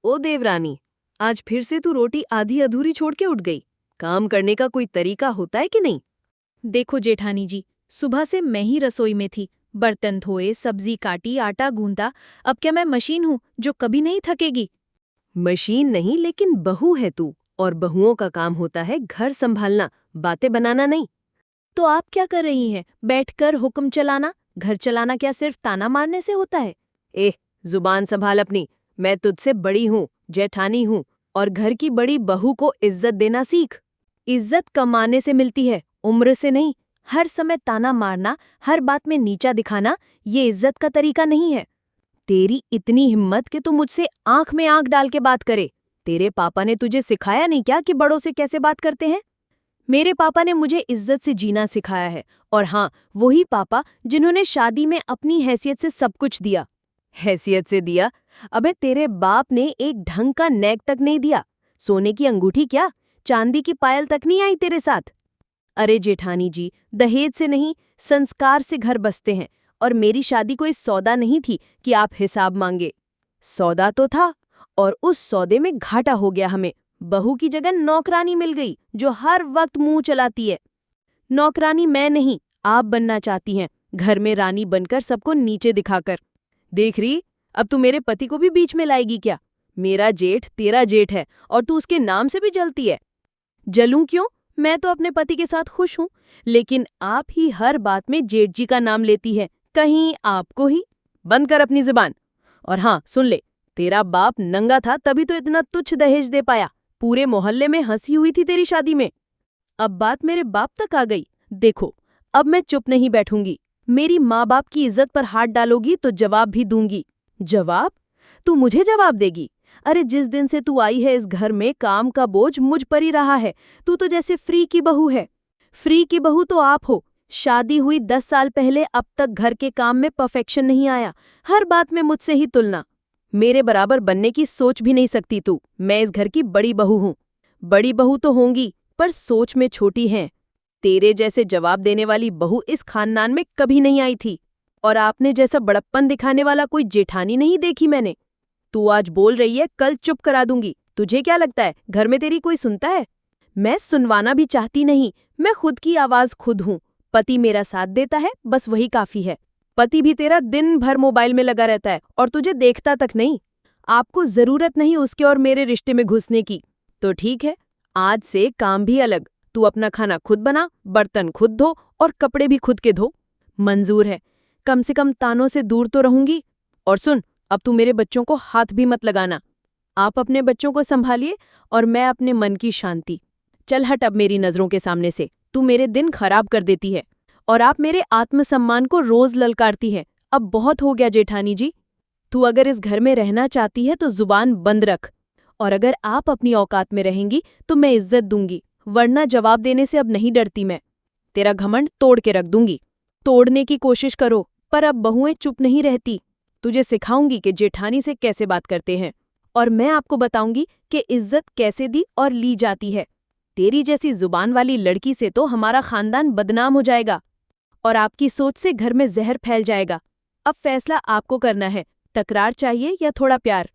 ओ देवरानी, आज फिर से तू रोटी आधी अधूरी छोड़ के उठ गई। काम करने का कोई तरीका होता है कि नहीं? देखो जेठानी जी, सुबह से मैं ही रसोई में थी। बर्तन धोए, सब्जी काटी, आटा गूंदा। अब क्या मैं मशीन हूँ जो कभी नहीं थकेगी? मशीन नहीं, लेकिन बहू है तू, और बहुओं का काम होता है घर संभालना, बातें बनाना नहीं। तो आप क्या कर रही हैं? बैठकर हुक्म चलाना? घर चलाना क्या सिर्फ ताना मारने से होता है? जुबान संभाल अपनी। मैं तुझसे बड़ी हूँ, जेठानी हूँ, और घर की बड़ी बहू को इज्जत देना सीख। इज्जत कमाने से मिलती है, उम्र से नहीं। हर समय ताना मारना, हर बात में नीचा दिखाना, ये इज्जत का तरीका नहीं है। तेरी इतनी हिम्मत कि तू मुझसे आंख में आंख डाल के बात करे। तेरे पापा ने तुझे सिखाया नहीं क्या कि बड़ों से कैसे बात करते हैं? मेरे पापा ने मुझे इज्जत से जीना सिखाया है। और हाँ, वही पापा जिन्होंने शादी में अपनी हैसियत से सब कुछ दिया। हैसियत से दिया? अबे तेरे बाप ने एक ढंग का नेक तक नहीं दिया। सोने की अंगूठी क्या, चांदी की पायल तक नहीं आई तेरे साथ। अरे जेठानी जी, दहेज से नहीं, संस्कार से घर बसते हैं। और मेरी शादी कोई सौदा नहीं थी कि आप हिसाब मांगे। सौदा तो था, और उस सौदे में घाटा हो गया हमें। बहू की जगह नौकरानी मिल गई जो हर वक्त मुंह चलाती है। नौकरानी मैं नहीं, आप बनना चाहती हैं, घर में रानी बनकर सबको नीचे दिखाकर। देख रही, अब तू मेरे पति को भी बीच में लाएगी क्या? मेरा जेठ तेरा जेठ है, और तू उसके नाम से भी जलती है। जलूं क्यों? मैं तो अपने पति के साथ खुश हूँ। लेकिन आप ही हर बात में जेठ जी का नाम लेती है, कहीं आपको ही। बंद कर अपनी जुबान। और हाँ सुन ले, तेरा बाप नंगा था तभी तो इतना तुच्छ दहेज दे पाया। पूरे मोहल्ले में हंसी हुई थी तेरी शादी में। अब बात मेरे बाप तक आ गई। देखो, अब मैं चुप नहीं बैठूंगी। मेरी माँ बाप की इज्जत पर हाथ डालोगी तो जवाब भी दूंगी। जवाब? तू मुझे जवाब देगी? अरे जिस दिन से तू आई है इस घर में काम का बोझ मुझ पर ही रहा है। तू तो जैसे फ्री की बहू है। फ्री की बहू तो आप हो। शादी हुई 10 साल पहले, अब तक घर के काम में परफेक्शन नहीं आया। हर बात में मुझसे ही तुलना। मेरे बराबर बनने की सोच भी नहीं सकती तू। मैं इस घर की बड़ी बहू हूँ। बड़ी बहू तो होंगी, पर सोच में छोटी हैं। तेरे जैसे जवाब देने वाली बहू इस खानदान में कभी नहीं आई थी। और आपने जैसा बड़प्पन दिखाने वाला कोई जेठानी नहीं देखी मैंने। तू आज बोल रही है, कल चुप करा दूंगी। तुझे क्या लगता है घर में तेरी कोई सुनता है? मैं सुनवाना भी चाहती नहीं। मैं खुद की आवाज खुद हूँ। पति मेरा साथ देता है, बस वही काफी है। पति भी तेरा दिन भर मोबाइल में लगा रहता है और तुझे देखता तक नहीं। आपको जरूरत नहीं उसके और मेरे रिश्ते में घुसने की। तो ठीक है, आज से काम भी अलग। तू अपना खाना खुद बना, बर्तन खुद धो और कपड़े भी खुद के धो। मंजूर है। कम से कम तानों से दूर तो रहूंगी। और सुन, अब तू मेरे बच्चों को हाथ भी मत लगाना। आप अपने बच्चों को संभालिए और मैं अपने मन की शांति। चल हट अब मेरी नजरों के सामने से। तू मेरे दिन खराब कर देती है और आप मेरे आत्मसम्मान को रोज ललकारती है। अब बहुत हो गया जेठानी जी। तू अगर इस घर में रहना चाहती है तो जुबान बंद रख, और अगर आप अपनी औकात में रहेंगी तो मैं इज्जत दूंगी, वरना जवाब देने से अब नहीं डरती मैं। तेरा घमंड तोड़ के रख दूंगी। तोड़ने की कोशिश करो, पर अब बहुएं चुप नहीं रहती। तुझे सिखाऊंगी कि जेठानी से कैसे बात करते हैं, और मैं आपको बताऊंगी कि इज्जत कैसे दी और ली जाती है। तेरी जैसी जुबान वाली लड़की से तो हमारा खानदान बदनाम हो जाएगा, और आपकी सोच से घर में जहर फैल जाएगा। अब फैसला आपको करना है, तकरार चाहिए या थोड़ा प्यार?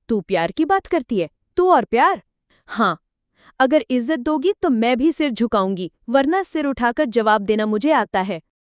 तू प्यार की बात करती है? तू और प्यार? हाँ, अगर इज्जत दोगी तो मैं भी सिर झुकाऊंगी, वरना सिर उठाकर जवाब देना मुझे आता है।